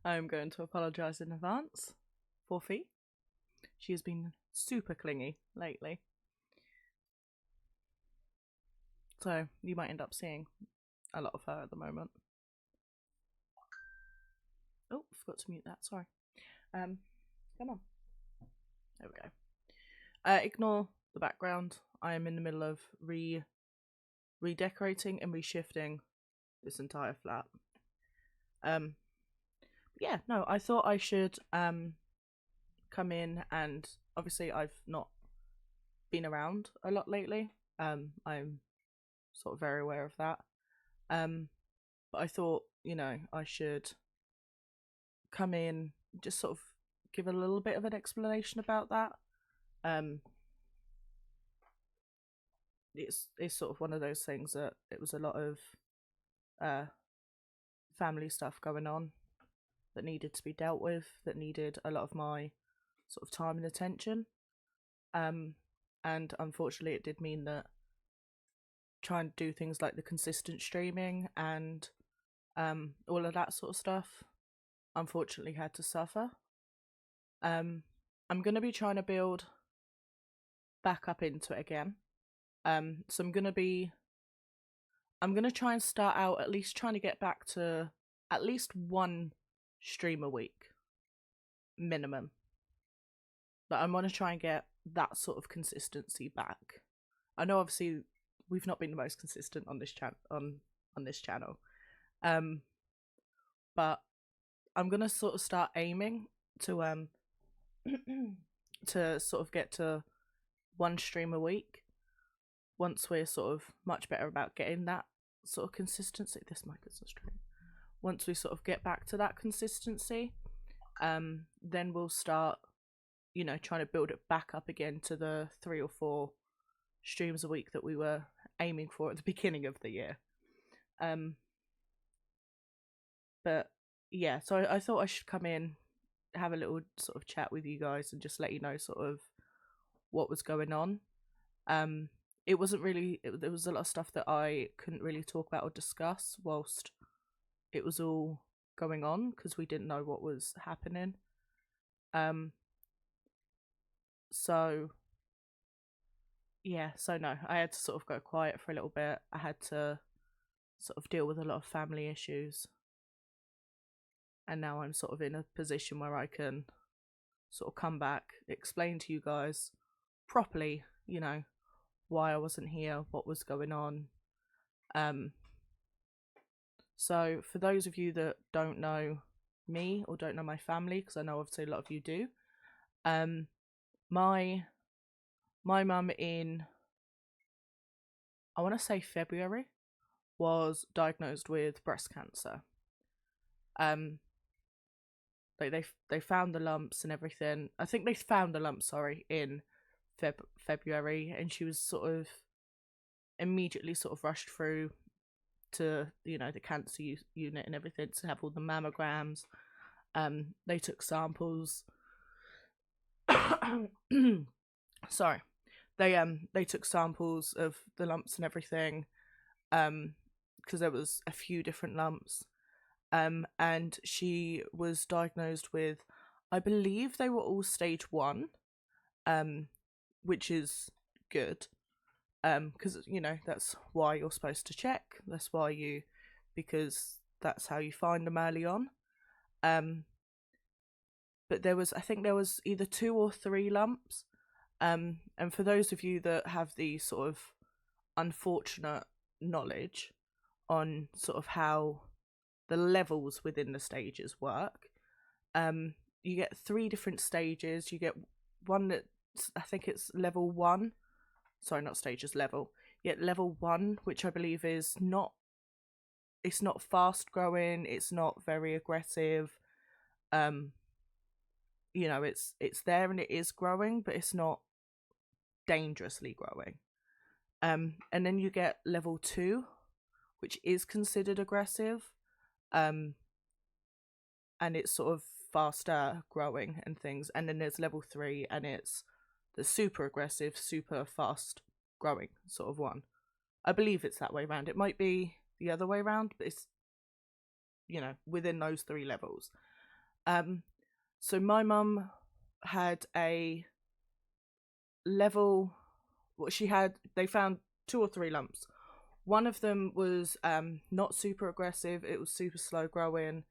I'm going to apologise in advance for Fee. She has been super clingy lately. So you might end up seeing a lot of her at the moment. Oh, forgot to mute that, sorry. Come on. There we go. Ignore the background. I am in the middle of redecorating and reshifting this entire flat. Yeah, no, I thought I should come in, and obviously I've not been around a lot lately. I'm sort of very aware of that. But I thought, I should come in, just sort of give a little bit of an explanation about that. It's sort of one of those things that it was a lot of family stuff going on that needed to be dealt with, that needed a lot of my sort of time and attention. And unfortunately, it did mean that trying to do things like the consistent streaming and all of that sort of stuff, unfortunately, had to suffer. I'm going to be trying to build back up into it again. So I'm going to try and start out at least trying to get back to at least one stream a week minimum. But I want to try and get that sort of consistency back. I know obviously we've not been the most consistent on this channel. But I'm gonna sort of start aiming to to sort of get to one stream a week once we're sort of much better about getting that sort of consistency. This mic is so straight. Once we sort of get back to that consistency, then we'll start, trying to build it back up again to the 3 or 4 streams a week that we were aiming for at the beginning of the year. But yeah, so I thought I should come in, have a little sort of chat with you guys, and just let you know sort of what was going on. It wasn't really, there was a lot of stuff that I couldn't really talk about or discuss whilst it was all going on, because we didn't know what was happening. So yeah, so no, I had to sort of go quiet for a little bit. I had to sort of deal with a lot of family issues, and now I'm sort of in a position where I can sort of come back, explain to you guys properly, why I wasn't here, what was going on. So for those of you that don't know me or don't know my family, because I know obviously a lot of you do, my mum in, I want to say February, was diagnosed with breast cancer. Like they found the lumps and everything. I think they found the lumps, in February, and she was sort of immediately sort of rushed through to the cancer unit and everything to have all the mammograms. They took samples. Sorry, they took samples of the lumps and everything, because there was a few different lumps. And she was diagnosed with, I believe they were all stage 1, which is good, because that's why you're supposed to check. That's why because that's how you find them early on. But I think there was either 2 or 3 lumps. And for those of you that have the sort of unfortunate knowledge on sort of how the levels within the stages work, you get 3 different stages. You get one that I think it's level 1. Sorry, not stages, level. You get level 1, which I believe is not, it's not fast growing, it's not very aggressive. It's there and it is growing, but it's not dangerously growing. And then you get level 2, which is considered aggressive. And it's sort of faster growing and things. And then there's level 3, and it's the super aggressive, super fast growing sort of one. I believe it's that way around. It might be the other way around, but it's within those 3 levels. So my mum had a level, they found 2 or 3 lumps. One of them was not super aggressive, it was super slow growing,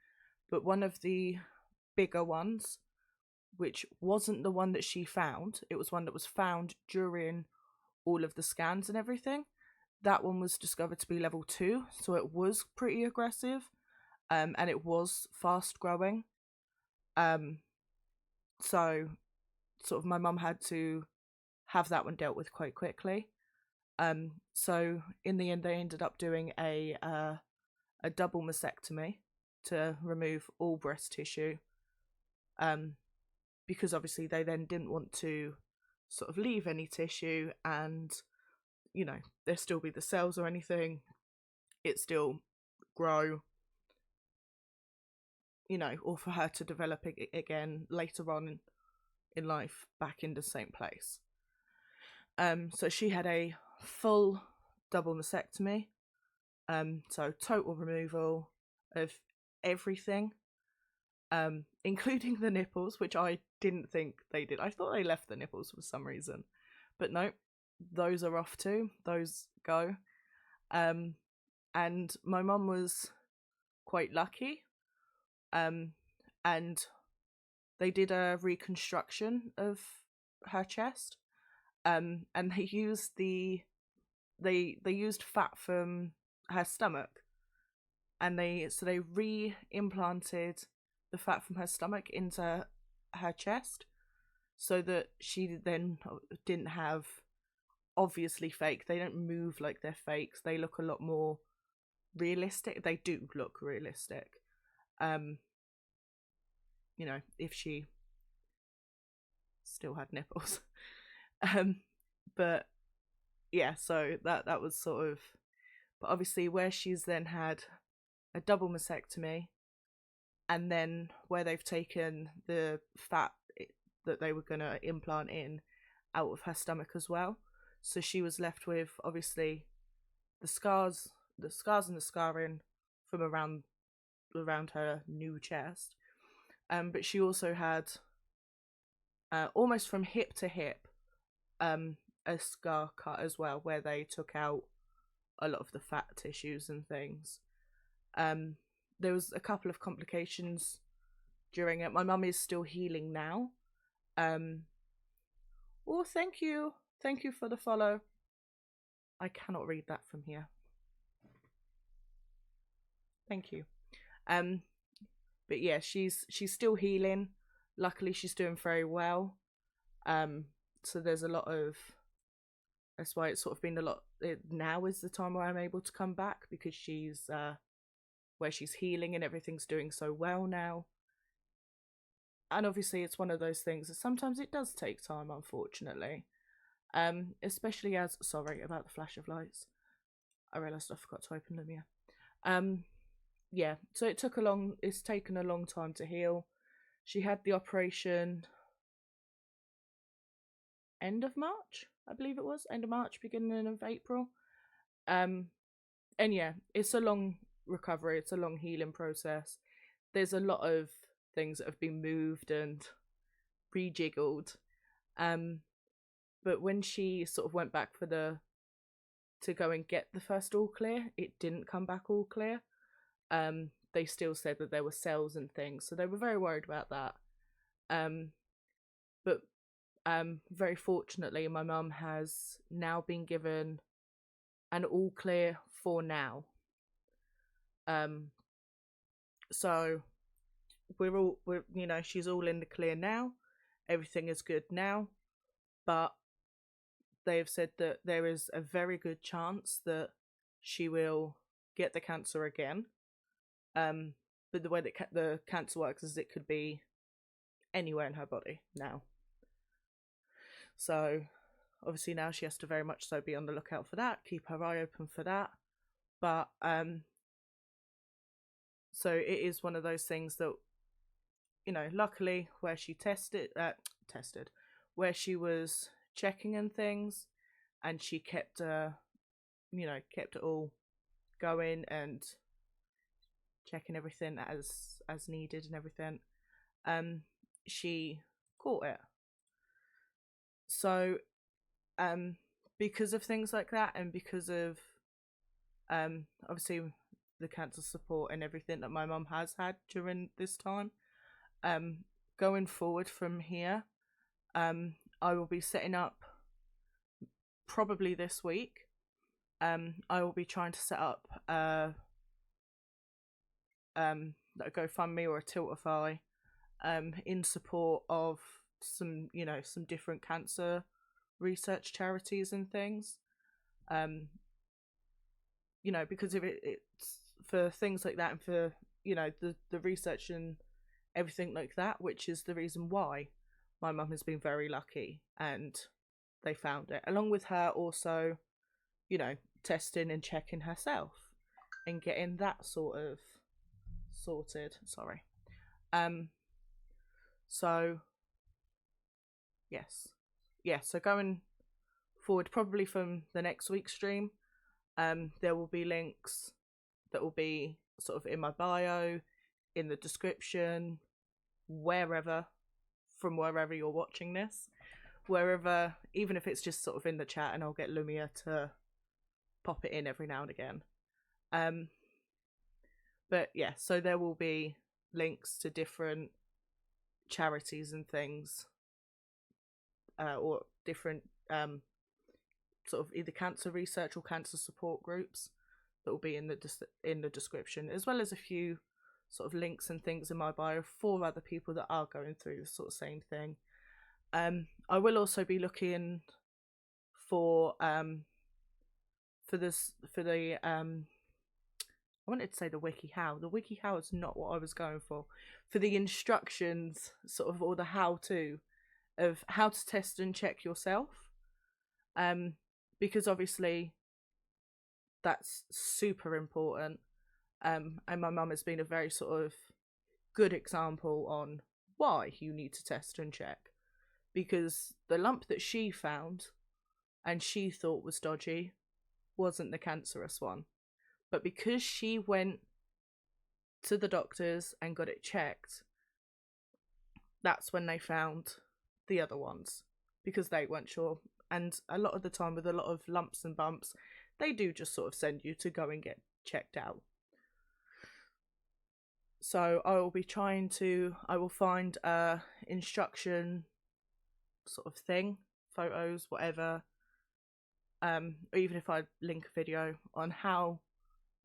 but one of the bigger ones, which wasn't the one that she found, it was one that was found during all of the scans and everything. That one was discovered to be level 2, so it was pretty aggressive, and it was fast growing. So sort of my mum had to have that one dealt with quite quickly. So in the end, they ended up doing a double mastectomy to remove all breast tissue, because obviously they then didn't want to sort of leave any tissue and there still be the cells or anything, it still grow, or for her to develop it again later on in life back in the same place. So she had a full double mastectomy, so total removal of everything, including the nipples, which I didn't think they did. I thought they left the nipples for some reason, but no, those are off too. Those go. And my mum was quite lucky, and they did a reconstruction of her chest, and they used they used fat from her stomach, and they re-implanted the fat from her stomach into her chest, so that she then didn't have, obviously fake, they don't move like they're fakes, they look a lot more realistic. They do look realistic, if she still had nipples. But yeah, so that was sort of, but obviously where she's then had a double mastectomy, and then where they've taken the fat that they were going to implant in out of her stomach as well, so she was left with obviously the scars and the scarring from around her new chest, but she also had almost from hip to hip a scar cut as well, where they took out a lot of the fat tissues and things. There was a couple of complications during it. My mum is still healing now. Oh, thank you for the follow. I cannot read that from here. Thank you. But yeah, she's still healing. Luckily, she's doing very well. So there's a lot of, that's why it's sort of been a lot. Now is the time where I'm able to come back, because she's where she's healing and everything's doing so well now. And obviously, it's one of those things that sometimes it does take time, unfortunately. Especially as, sorry about the flash of lights, I realised I forgot to open them. Yeah, so it's taken a long time to heal. She had the operation end of March, I believe it was, end of March, beginning of April. And yeah, it's a long recovery, it's a long healing process. There's a lot of things that have been moved and rejiggled. But when she sort of went back to go and get the first all clear, it didn't come back all clear. They still said that there were cells and things, so they were very worried about that. But very fortunately, my mum has now been given an all clear for now. So we're she's all in the clear now. Everything is good now, but they've said that there is a very good chance that she will get the cancer again. But the way that the cancer works is it could be anywhere in her body now. So obviously now she has to very much so be on the lookout for that, keep her eye open for that. But so it is one of those things that, luckily where she where she was checking and things, and she kept it all going, and checking everything as needed and everything, she caught it. So because of things like that, and because of obviously the cancer support and everything that my mum has had during this time, going forward from here, I will be setting up probably this week. I will be trying to set up a GoFundMe or a Tiltify in support of some different cancer research charities and things. Because if it's for things like that, and for the research and everything like that, which is the reason why my mum has been very lucky and they found it, along with her also testing and checking herself and getting that sort of sorted. Sorry. So yes, so going forward, probably from the next week's stream, there will be links that will be sort of in my bio, in the description, wherever you're watching this, wherever, even if it's just sort of in the chat, and I'll get Lumia to pop it in every now and again. But yeah, so there will be links to different charities and things, or different sort of either cancer research or cancer support groups that will be in the description, as well as a few sort of links and things in my bio for other people that are going through the sort of same thing. I will also be looking for the I wanted to say the WikiHow. The WikiHow is not what I was going for. For the instructions, sort of, or the how-to of how to test and check yourself. Because obviously that's super important. And my mum has been a very sort of good example on why you need to test and check. Because the lump that she found and she thought was dodgy wasn't the cancerous one. But because she went to the doctors and got it checked, that's when they found the other ones, because they weren't sure. And a lot of the time with a lot of lumps and bumps, they do just sort of send you to go and get checked out. So I will find a instruction sort of thing, photos, whatever, or even if I link a video on how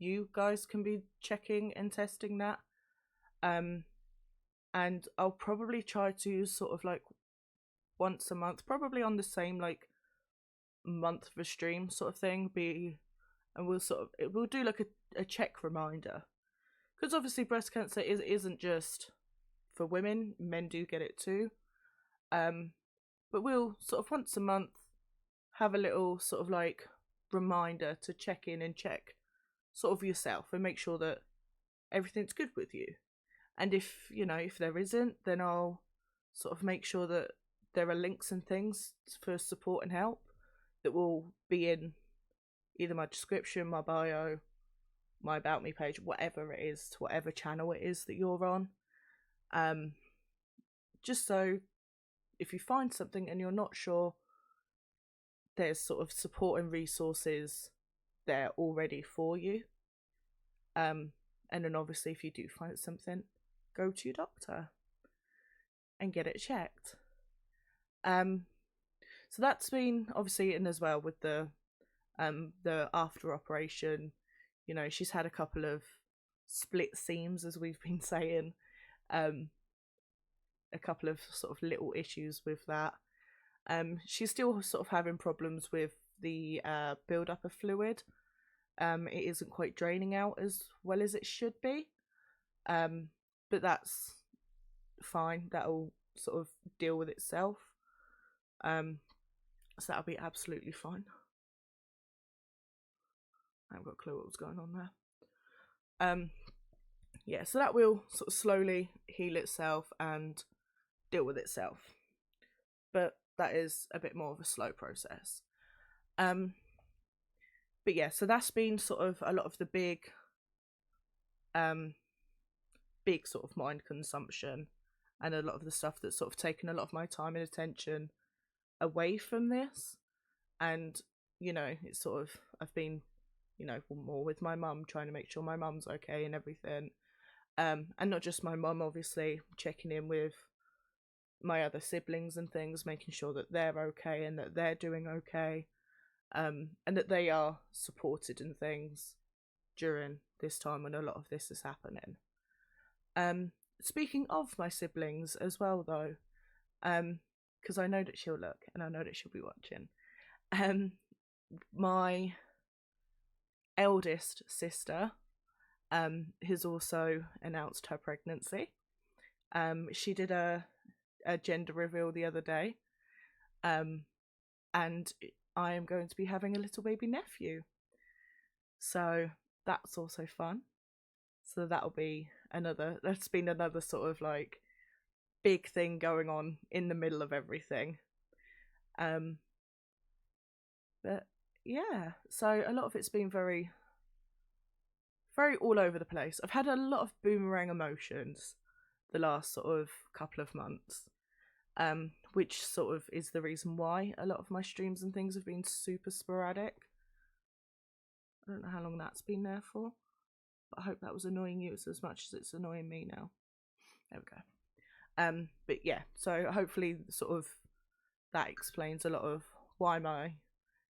you guys can be checking and testing that. And I'll probably try to sort of like once a month, probably on the same like month of a stream sort of thing, and we'll do like a check reminder, because obviously breast cancer isn't just for women, men do get it too. But we'll sort of once a month have a little sort of like reminder to check in and check sort of yourself and make sure that everything's good with you. And if there isn't, then I'll sort of make sure that there are links and things for support and help that will be in either my description, my bio, my about me page, whatever it is, to whatever channel it is that you're on. Just so if you find something and you're not sure, there's sort of support and resources there already for you. And then obviously if you do find something, go to your doctor and get it checked. So that's been obviously in as well with the after operation. She's had a couple of split seams, as we've been saying, a couple of sort of little issues with that. She's still sort of having problems with the build up of fluid. It isn't quite draining out as well as it should be, but that's fine. That'll sort of deal with itself. So that'll be absolutely fine. I haven't got a clue what was going on there. Yeah, so that will sort of slowly heal itself and deal with itself, but that is a bit more of a slow process. But yeah, so that's been sort of a lot of the big big sort of mind consumption, and a lot of the stuff that's sort of taken a lot of my time and attention away from this. And it's sort of, I've been more with my mum, trying to make sure my mum's okay and everything, and not just my mum, obviously checking in with my other siblings and things, making sure that they're okay and that they're doing okay, and that they are supported and things during this time when a lot of this is happening. Speaking of my siblings as well, though, because I know that she'll look and I know that she'll be watching. My eldest sister has also announced her pregnancy. She did a gender reveal the other day, and I am going to be having a little baby nephew, so that's also fun. So that's been another sort of like big thing going on in the middle of everything. But yeah, so a lot of it's been very, very all over the place. I've had a lot of boomerang emotions the last sort of couple of months, which sort of is the reason why a lot of my streams and things have been super sporadic. I don't know how long that's been there for, but I hope that was annoying you as much as it's annoying me now. There we go. But yeah, so hopefully sort of that explains a lot of why my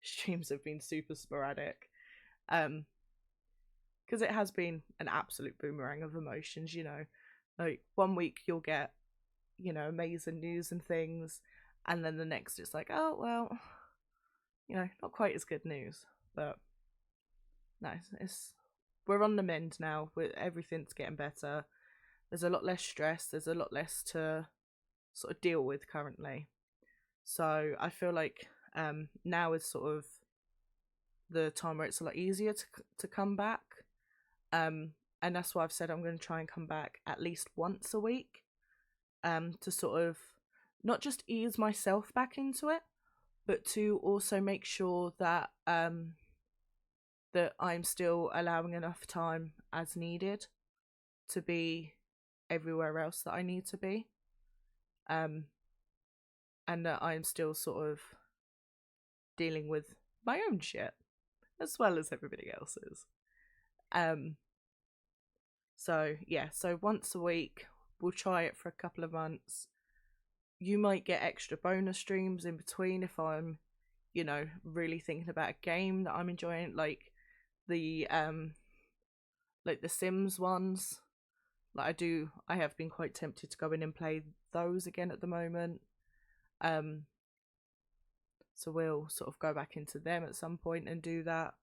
streams have been super sporadic, because it has been an absolute boomerang of emotions. Like one week you'll get amazing news and things, and then the next it's like, oh well, not quite as good news. But no, we're on the mend now. Everything's getting better. There's a lot less stress. There's a lot less to sort of deal with currently. So I feel like now is sort of the time where it's a lot easier to come back. And that's why I've said I'm going to try and come back at least once a week, to sort of not just ease myself back into it, but to also make sure that that I'm still allowing enough time as needed to be everywhere else that I need to be, and that I'm still sort of dealing with my own shit as well as everybody else's. So yeah, so once a week, we'll try it for a couple of months. You might get extra bonus streams in between if I'm, really thinking about a game that I'm enjoying, like the Sims ones. Like I have been quite tempted to go in and play those again at the moment. So we'll sort of go back into them at some point and do that.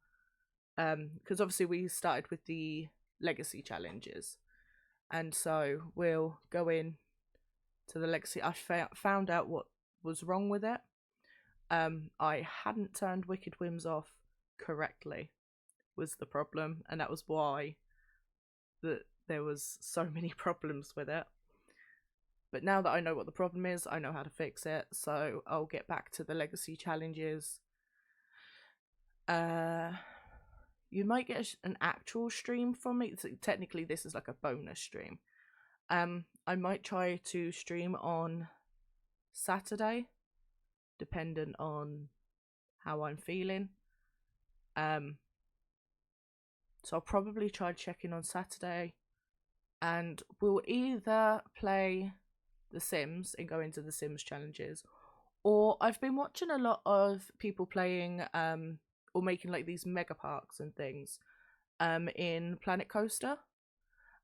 Because obviously we started with the legacy challenges, and so we'll go in to the legacy. I found out what was wrong with it. I hadn't turned Wicked Whims off correctly, was the problem, and that was why there was so many problems with it. But now that I know what the problem is, I know how to fix it, so I'll get back to the legacy challenges. You might get an actual stream from me. So technically this is like a bonus stream. I might try to stream on Saturday, dependent on how I'm feeling. So I'll probably try checking on Saturday, and we'll either play The Sims and go into the Sims challenges, or I've been watching a lot of people playing or making like these mega parks and things in Planet Coaster.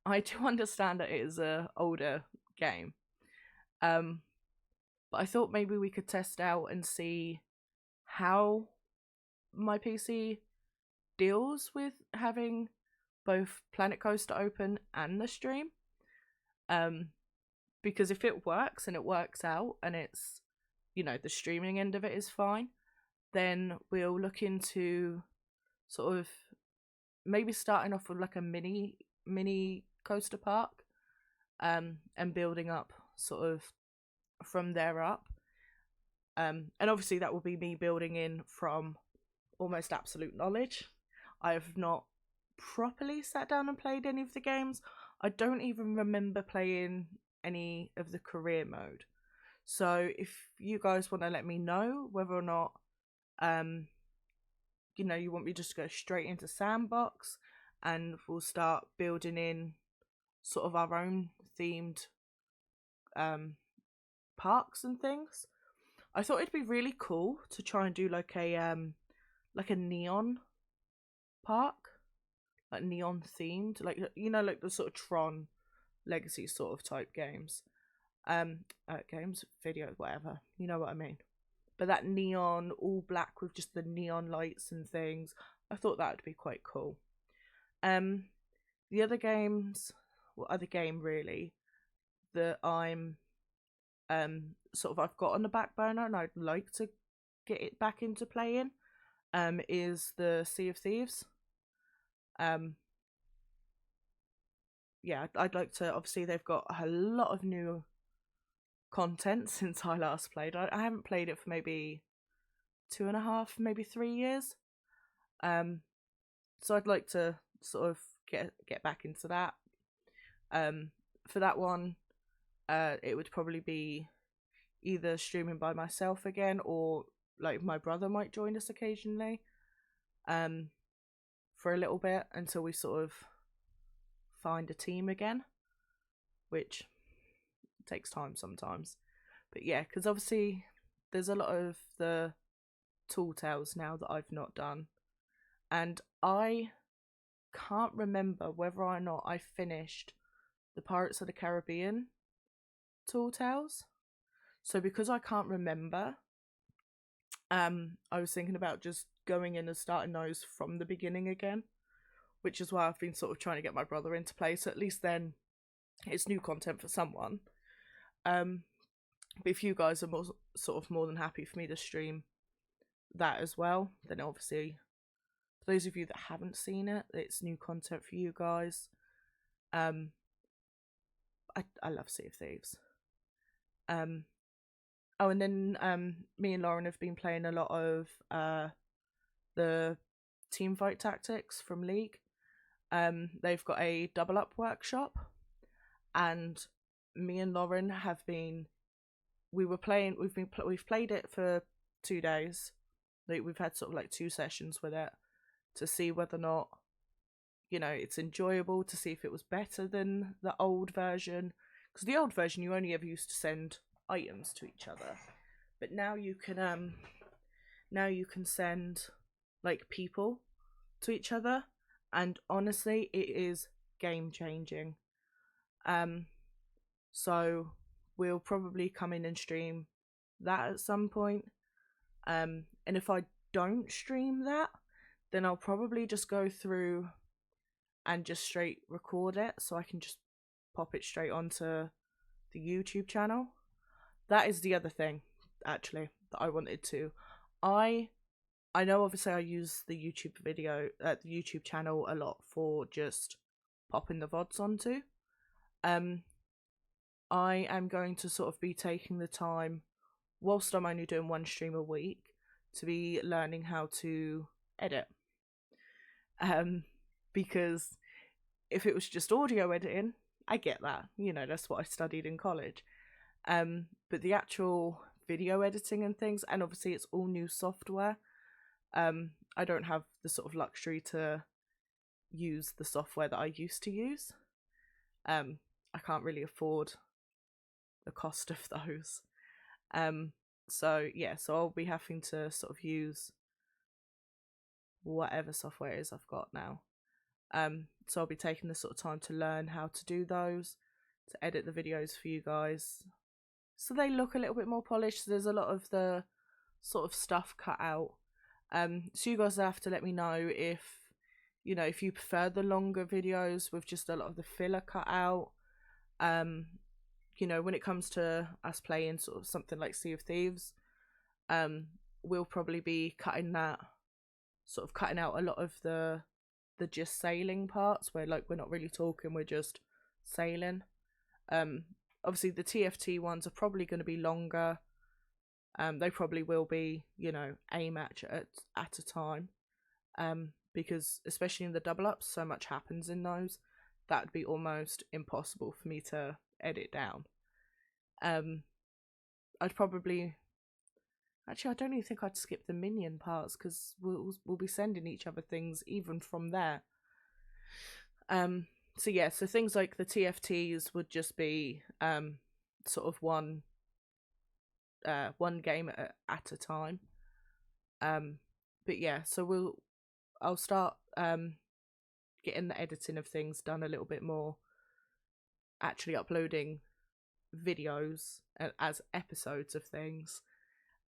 I do understand that it is a older game, but I thought maybe we could test out and see how my PC deals with having both Planet Coaster open and the stream. Because if it works and it works out and it's, the streaming end of it is fine, then we'll look into sort of maybe starting off with like a mini coaster park, and building up sort of from there up. And obviously that will be me building in from almost absolute knowledge. I have not properly sat down and played any of the games. I don't even remember playing any of the career mode. So if you guys want to let me know whether or not you want me just to go straight into sandbox, and we'll start building in sort of our own themed parks and things. I thought it'd be really cool to try and do like a neon park, like neon themed, like like the sort of Tron Legacy sort of type games. Games, videos, whatever. You know what I mean. But that neon, all black with just the neon lights and things, I thought that would be quite cool. The other game really that I'm sort of I've got on the back burner and I'd like to get it back into playing is the Sea of Thieves. Yeah, I'd like to. Obviously, they've got a lot of new content since I last played. I haven't played it for maybe 2.5, maybe 3 years. So I'd like to sort of get back into that. For that one, it would probably be either streaming by myself again, or like my brother might join us occasionally. For a little bit until we sort of find a team again, which takes time sometimes. But yeah, because obviously there's a lot of the Tall Tales now that I've not done, and I can't remember whether or not I finished the Pirates of the Caribbean Tall Tales. So because I can't remember, I was thinking about just going in and starting those from the beginning again, which is why I've been sort of trying to get my brother into play, so at least then it's new content for someone. But if you guys are more than happy for me to stream that as well, then obviously, for those of you that haven't seen it, it's new content for you guys. I love Sea of Thieves. Oh, and then me and Lauren have been playing a lot of the Teamfight Tactics from League. They've got a double up workshop, and me and Lauren have been. We've played it for 2 days. Like, we've had sort of like 2 sessions with it to see whether or not it's enjoyable, to see if it was better than the old version. Because the old version, you only ever used to send items to each other, but now you can send like people to each other, and honestly, it is game changing. So we'll probably come in and stream that at some point. And if I don't stream that, then I'll probably just go through and just straight record it, so I can just pop it straight onto the YouTube channel. That is the other thing, actually, that I wanted to. I know obviously I use the YouTube channel a lot for just popping the VODs onto. I am going to sort of be taking the time, whilst I'm only doing 1 stream a week, to be learning how to edit. Because if it was just audio editing, I get that. That's what I studied in college. But the actual video editing and things, and obviously it's all new software. I don't have the sort of luxury to use the software that I used to use. I can't really afford the cost of those. So I'll be having to sort of use whatever software it is I've got now. So I'll be taking the sort of time to learn how to do those, to edit the videos for you guys, so they look a little bit more polished. So there's a lot of the sort of stuff cut out. So you guys have to let me know if you prefer the longer videos with just a lot of the filler cut out. When it comes to us playing sort of something like Sea of Thieves, we'll probably be cutting out a lot of the just sailing parts, where like we're not really talking, we're just sailing. Obviously the TFT ones are probably going to be longer. They probably will be, a match at a time. because especially in the double ups, so much happens in those that'd be almost impossible for me to edit down. I'd probably actually I don't even think I'd skip the minion parts because we'll be sending each other things even from there. So yeah, so things like the TFTs would just be sort of one game at a time. But yeah, so I'll start getting the editing of things done a little bit more, actually uploading videos as episodes of things.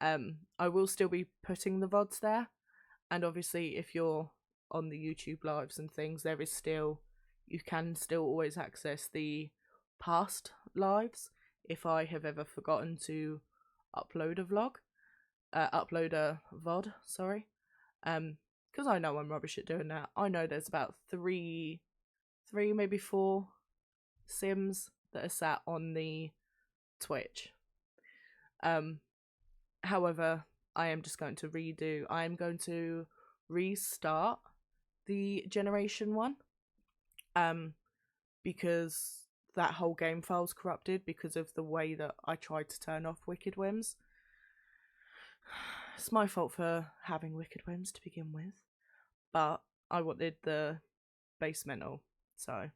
I will still be putting the VODs there, and obviously if you're on the YouTube lives and things, you can still always access the past lives if I have ever forgotten to upload a VOD, sorry. Because I know I'm rubbish at doing that. I know there's about three, maybe 4 Sims that are sat on the Twitch. However, I am going to restart the Generation 1. Because that whole game file's corrupted because of the way that I tried to turn off Wicked Whims. It's my fault for having Wicked Whims to begin with, but I wanted the basemental, so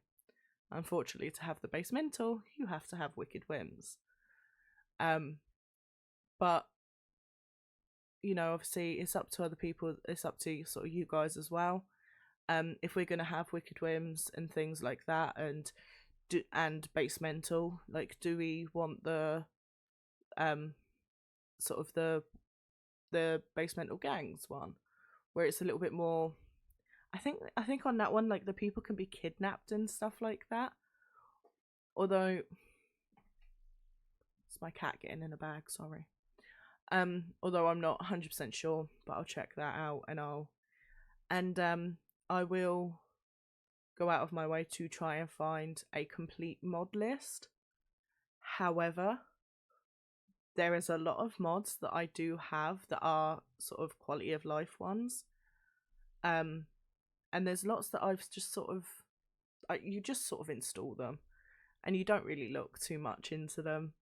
unfortunately to have the basemental, you have to have Wicked Whims. But you know, obviously it's up to other people, it's up to sort of you guys as well. If we're gonna have Wicked Whims and things like that, and basemental, like, do we want the sort of the basemental gangs one, where it's a little bit more, I think on that one, like, the people can be kidnapped and stuff like that, although it's my cat getting in a bag, sorry. Although I'm not 100% sure, but I'll check that out, and I will go out of my way to try and find a complete mod list. However, there is a lot of mods that I do have that are sort of quality of life ones. And there's lots that I've just sort of, you just sort of install them and you don't really look too much into them.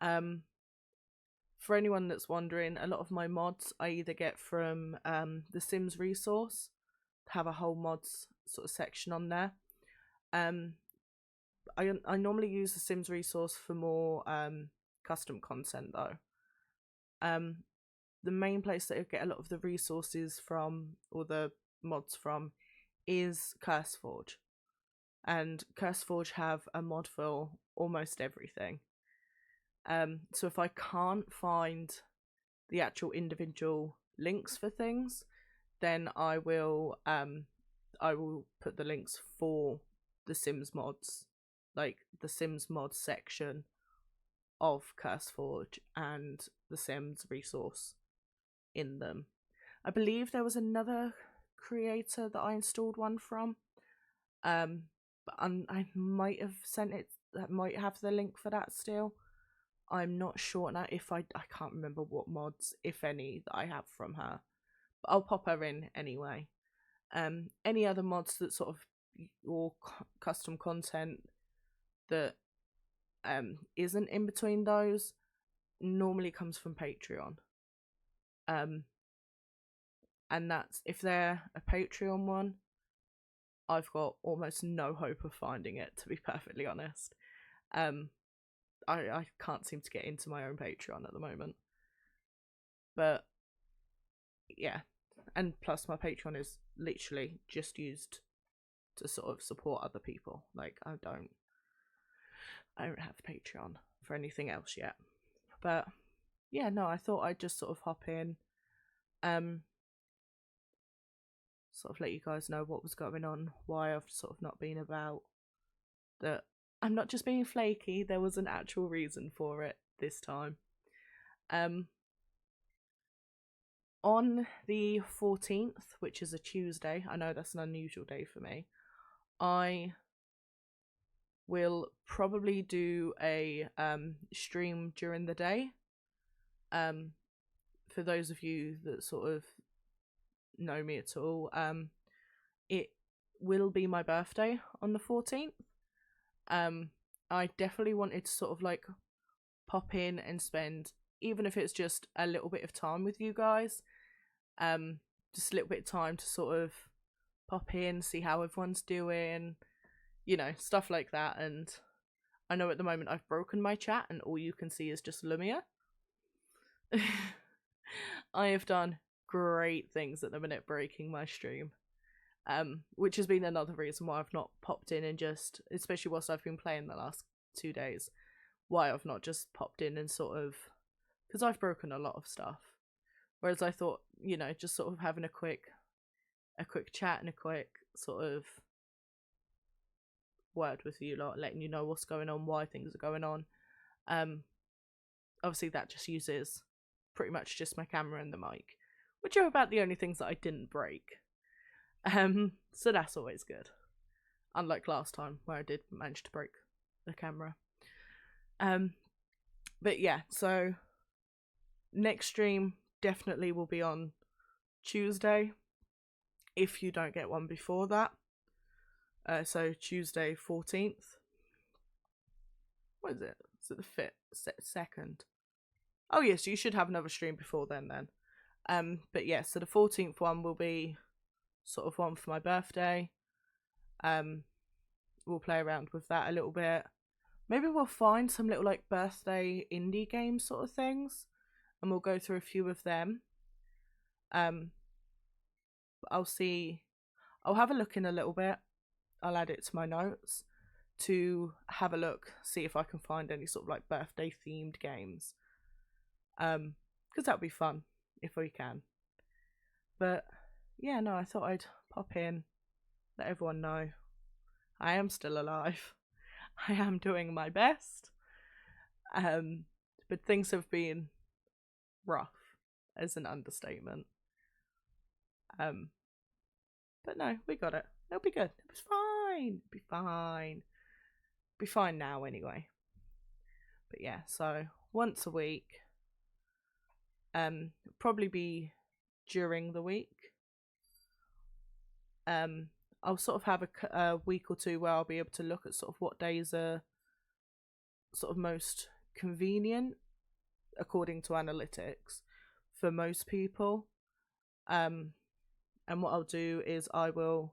For anyone that's wondering, a lot of my mods I either get from the Sims resource, have a whole mods sort of section on there. I normally use the Sims resource for more custom content though. The main place that I get a lot of the resources from, or the mods from, is CurseForge, and CurseForge have a mod for almost everything. So if I can't find the actual individual links for things, then I will put the links for the Sims mods, like the Sims mod section of CurseForge and the Sims resource in them. I believe there was another creator that I installed one from, but I might have sent it, that might have the link for that still. I'm not sure now if I can't remember what mods, if any, that I have from her, but I'll pop her in anyway. Any other mods that sort of, or custom content that isn't in between those, normally comes from Patreon. And that's, if they're a Patreon one, I've got almost no hope of finding it, to be perfectly honest. I can't seem to get into my own Patreon at the moment. But yeah, and plus my Patreon is literally just used to sort of support other people. Like, I don't have Patreon for anything else yet. But yeah, no, I thought I'd just sort of hop in, sort of let you guys know what was going on, why I've sort of not been about, that I'm not just being flaky, there was an actual reason for it this time. On the 14th, which is a Tuesday, I know that's an unusual day for me, I will probably do a stream during the day. For those of you that sort of know me at all, it will be my birthday on the 14th. I definitely wanted to sort of like pop in and spend, even if it's just a little bit of time with you guys, just a little bit of time to sort of pop in, see how everyone's doing, stuff like that. And I know at the moment I've broken my chat and all you can see is just Lumia. I have done great things at the minute breaking my stream, which has been another reason why I've not popped in and just, especially whilst I've been playing the last 2 days, why I've not just popped in and sort of, because I've broken a lot of stuff. Whereas I thought, just sort of having a quick chat and a quick sort of word with you lot, letting you know what's going on, why things are going on. Obviously that just uses pretty much just my camera and the mic, which are about the only things that I didn't break. So that's always good. Unlike last time where I did manage to break the camera. But yeah, so next stream definitely will be on Tuesday, if you don't get one before that. So Tuesday 14th. What is it? Is it the 5th? 2nd? Oh yes, you should have another stream before then. But yeah, so the 14th one will be sort of one for my birthday. We'll play around with that a little bit. Maybe we'll find some little like birthday indie game sort of things, and we'll go through a few of them. I'll have a look in a little bit. I'll add it to my notes to have a look, see if I can find any sort of like birthday themed games. Because that would be fun if we can. But yeah, no, I thought I'd pop in, let everyone know I am still alive. I am doing my best. But things have been rough, as an understatement. But no, we got it. It'll be good. It was fine. It'll be fine. Be fine now anyway. But yeah, so once a week. Probably be during the week. I'll sort of have a week or two where I'll be able to look at sort of what days are sort of most convenient according to analytics for most people. And what I'll do is I will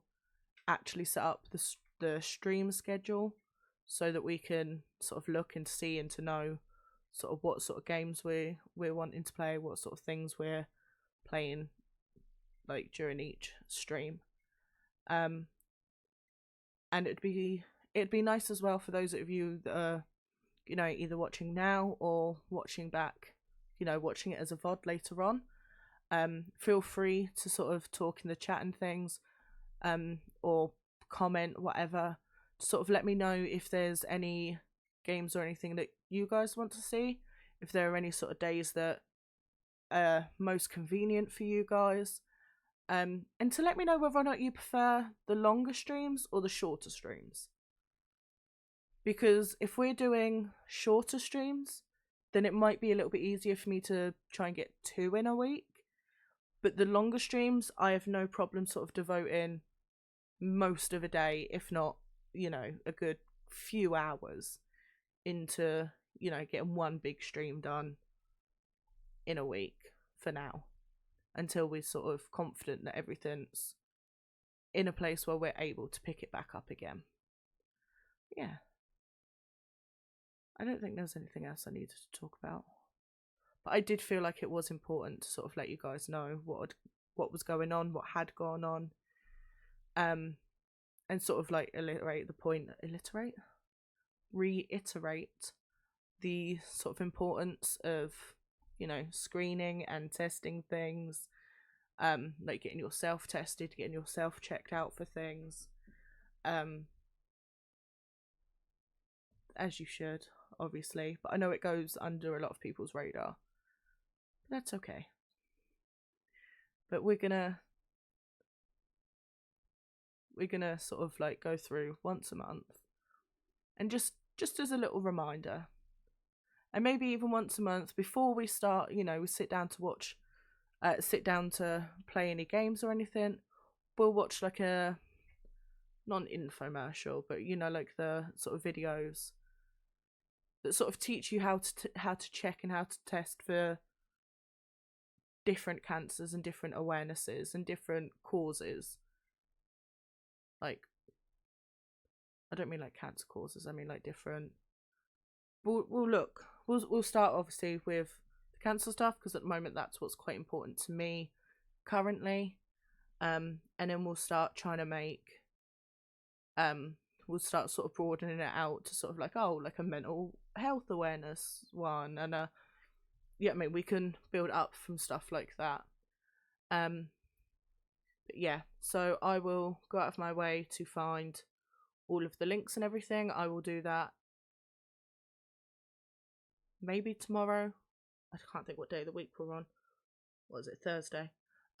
actually set up the stream schedule so that we can sort of look and see and to know sort of what sort of games we're wanting to play, what sort of things we're playing like during each stream. And it'd be nice as well for those of you that are, either watching now or watching back, watching it as a VOD later on. Feel free to sort of talk in the chat and things, or comment, whatever, to sort of let me know if there's any games or anything that you guys want to see, if there are any sort of days that are most convenient for you guys, and to let me know whether or not you prefer the longer streams or the shorter streams. Because if we're doing shorter streams, then it might be a little bit easier for me to try and get 2 in a week. But the longer streams, I have no problem sort of devoting most of a day, if not, a good few hours into, getting one big stream done in a week for now, until we're sort of confident that everything's in a place where we're able to pick it back up again. Yeah. I don't think there was anything else I needed to talk about. But I did feel like it was important to sort of let you guys know what was going on, what had gone on. And sort of like reiterate the sort of importance of, screening and testing things, like getting yourself tested, getting yourself checked out for things, as you should, obviously, but I know it goes under a lot of people's radar, but that's okay. But we're gonna sort of like go through once a month, and just as a little reminder, and maybe even once a month before we start, we sit down to play any games or anything, we'll watch like a non infomercial, but you know, like the sort of videos that sort of teach you how to check and how to test for different cancers and different awarenesses and different causes. Like, I don't mean like cancer causes. I mean like different. We'll look. We'll start obviously with the cancer stuff because at the moment that's what's quite important to me currently. And then we'll start trying to make we'll start sort of broadening it out to sort of like, oh, like a mental health awareness one, and yeah, I mean we can build up from stuff like that. But yeah, so I will go out of my way to find all of the links and everything. I will do that maybe tomorrow. I can't think what day of the week we're on. What is it, Thursday?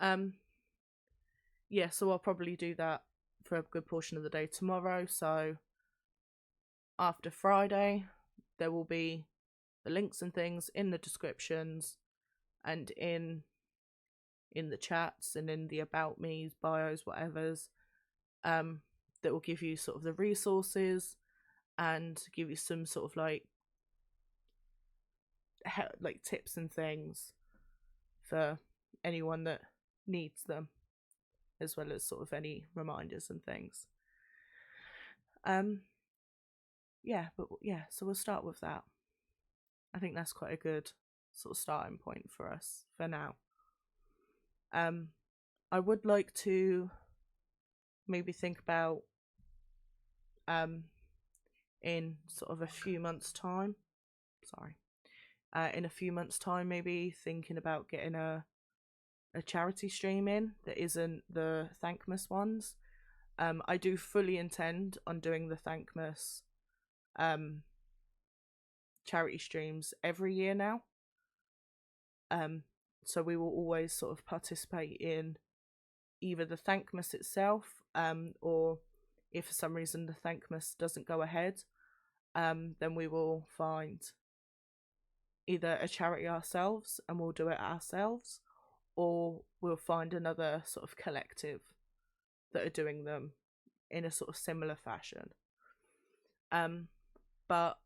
Yeah, so I'll probably do that for a good portion of the day tomorrow. So after Friday, there will be the links and things in the descriptions and in the chats and in the about me's, bios, whatever's, that will give you sort of the resources and give you some sort of like tips and things for anyone that needs them, as well as sort of any reminders and things. So we'll start with that. I think that's quite a good sort of starting point for us for now. I would like to maybe think about in sort of a few months' time. In a few months' time, maybe thinking about getting a charity stream in that isn't the Thankmas ones. I do fully intend on doing the Thankmas charity streams every year now. So we will always sort of participate in either the Thankmas itself, or if for some reason the Thankmas doesn't go ahead, then we will find either a charity ourselves and we'll do it ourselves, or we'll find another sort of collective that are doing them in a sort of similar fashion. But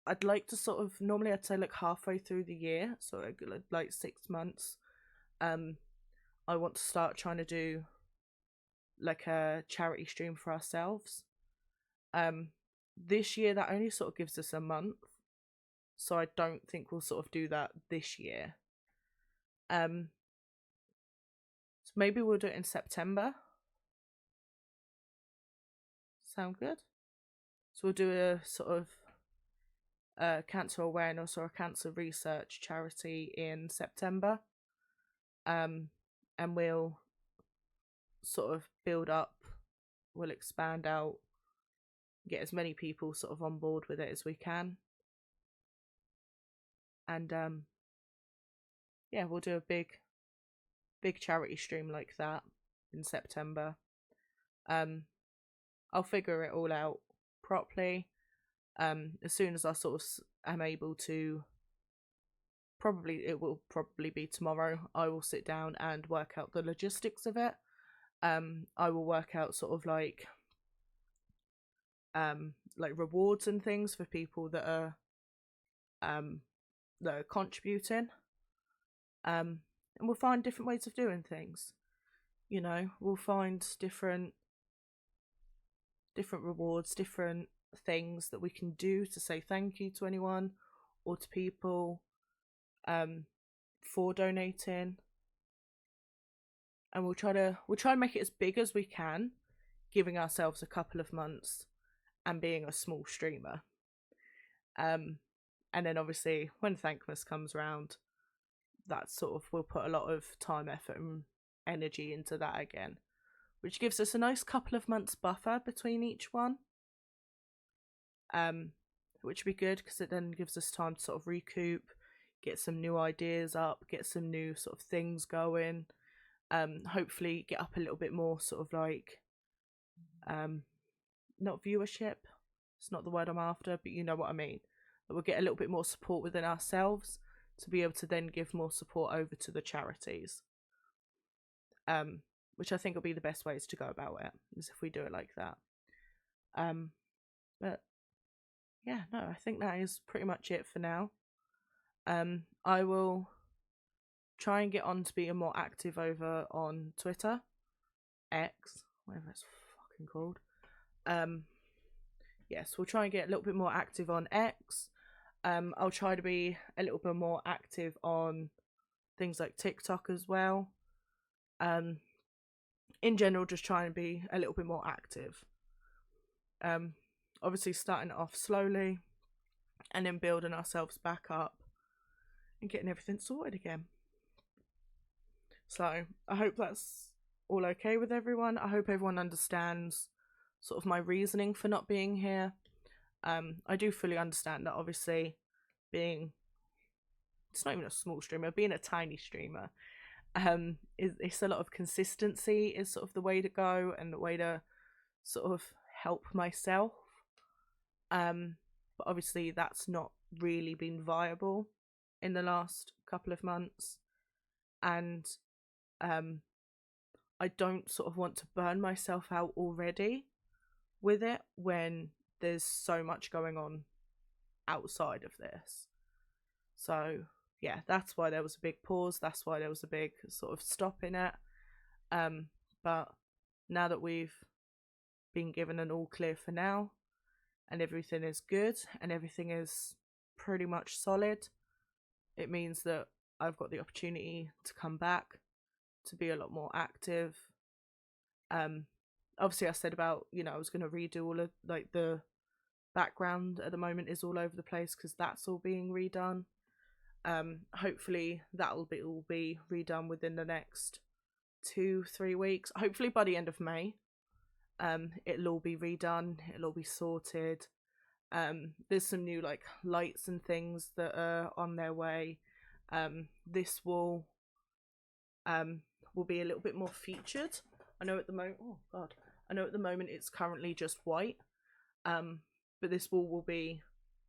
I'd like to sort of, normally I'd say like halfway through the year, so like 6 months, I want to start trying to do like a charity stream for ourselves. This year that only sort of gives us a month, so I don't think we'll sort of do that this year. So maybe we'll do it in September. Sound good? So we'll do a sort of cancer awareness or a cancer research charity in September, and we'll sort of build up, we'll expand out, get as many people sort of on board with it as we can, and yeah, we'll do a big charity stream like that in September. I'll figure it all out properly. As soon as I sort of am able to, it will probably be tomorrow, I will sit down and work out the logistics of it. I will work out sort of like rewards and things for people that are contributing. And we'll find different ways of doing things. You know, we'll find different rewards, different things that we can do to say thank you to anyone or to people for donating. And we'll try to make it as big as we can, giving ourselves a couple of months and being a small streamer. And then obviously when Thankmas comes around, that sort of, we'll put a lot of time, effort and energy into that again, which gives us a nice couple of months buffer between each one, which would be good because it then gives us time to sort of recoup, get some new ideas up, get some new sort of things going, hopefully get up a little bit more sort of like not viewership, it's not the word I'm after, but you know what I mean, that we'll get a little bit more support within ourselves to be able to then give more support over to the charities. which I think will be the best ways to go about it, is if we do it like that. But yeah, no, I think that is pretty much it for now. I will try and get on to being more active over on Twitter, X, whatever it's fucking called. Yes, we'll try and get a little bit more active on X. I'll try to be a little bit more active on things like TikTok as well. In general, just try and be a little bit more active. Obviously starting it off slowly and then building ourselves back up and getting everything sorted again. So I hope that's all okay with everyone. I hope everyone understands sort of my reasoning for not being here. I do fully understand that obviously it's not even a small streamer, being a tiny streamer, it's a lot of consistency is sort of the way to go and the way to sort of help myself. But obviously that's not really been viable in the last couple of months, and I don't sort of want to burn myself out already with it when there's so much going on outside of this. So yeah, that's why there was a big pause, that's why there was a big sort of stop in it. But now that we've been given an all clear for now and everything is good and everything is pretty much solid, it means that I've got the opportunity to come back, to be a lot more active. Obviously I said about, I was going to redo all of like the background at the moment is all over the place because that's all being redone. Hopefully that'll all be redone within the next 2-3 weeks. Hopefully by the end of May, it'll all be redone, it'll all be sorted. There's some new like lights and things that are on their way. This will be a little bit more featured. I know at the moment it's currently just white, but this wall will be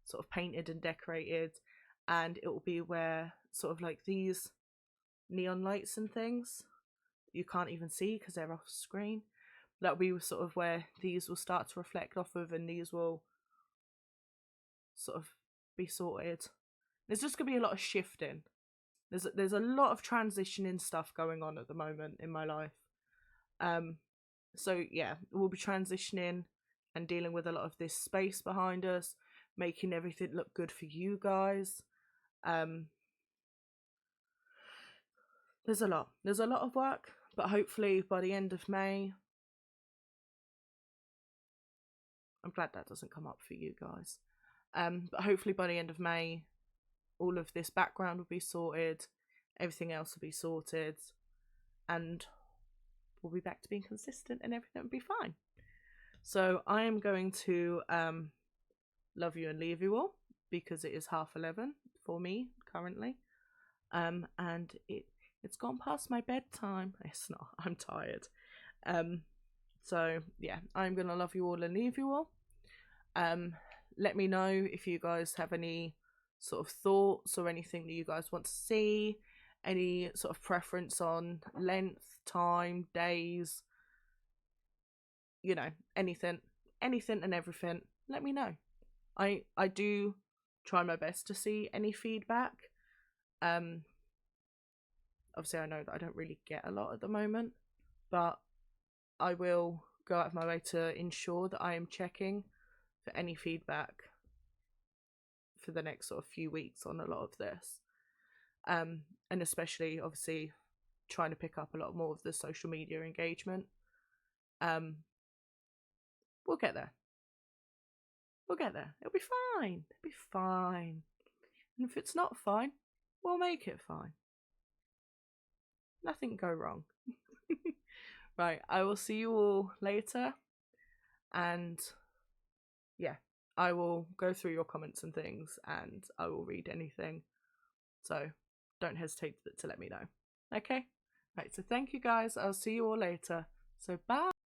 sort of painted and decorated, and it will be where sort of like these neon lights and things you can't even see because they're off screen. That'll be sort of where these will start to reflect off of, and these will sort of be sorted. There's just gonna be a lot of shifting. There's a lot of transitioning stuff going on at the moment in my life. So yeah, we'll be transitioning and dealing with a lot of this space behind us, making everything look good for you guys. There's a lot of work, but hopefully by the end of May, I'm glad that doesn't come up for you guys. But hopefully by the end of May, all of this background will be sorted, everything else will be sorted, and we'll be back to being consistent and everything will be fine. So I am going to love you and leave you all because it is 11:30 for me currently. And it's gone past my bedtime. It's not, I'm tired. So yeah, I'm gonna love you all and leave you all. Let me know if you guys have any sort of thoughts or anything that you guys want to see, any sort of preference on length, time, days, anything and everything. Let me know. I do try my best to see any feedback. Obviously I know that I don't really get a lot at the moment, but I will go out of my way to ensure that I am checking for any feedback for the next sort of few weeks on a lot of this. And especially obviously trying to pick up a lot more of the social media engagement. We'll get there. It'll be fine. And if it's not fine, we'll make it fine. Nothing go wrong. Right, I will see you all later, and yeah, I will go through your comments and things, and I will read anything, so don't hesitate to let me know. Okay? Right, so thank you guys, I'll see you all later, so bye!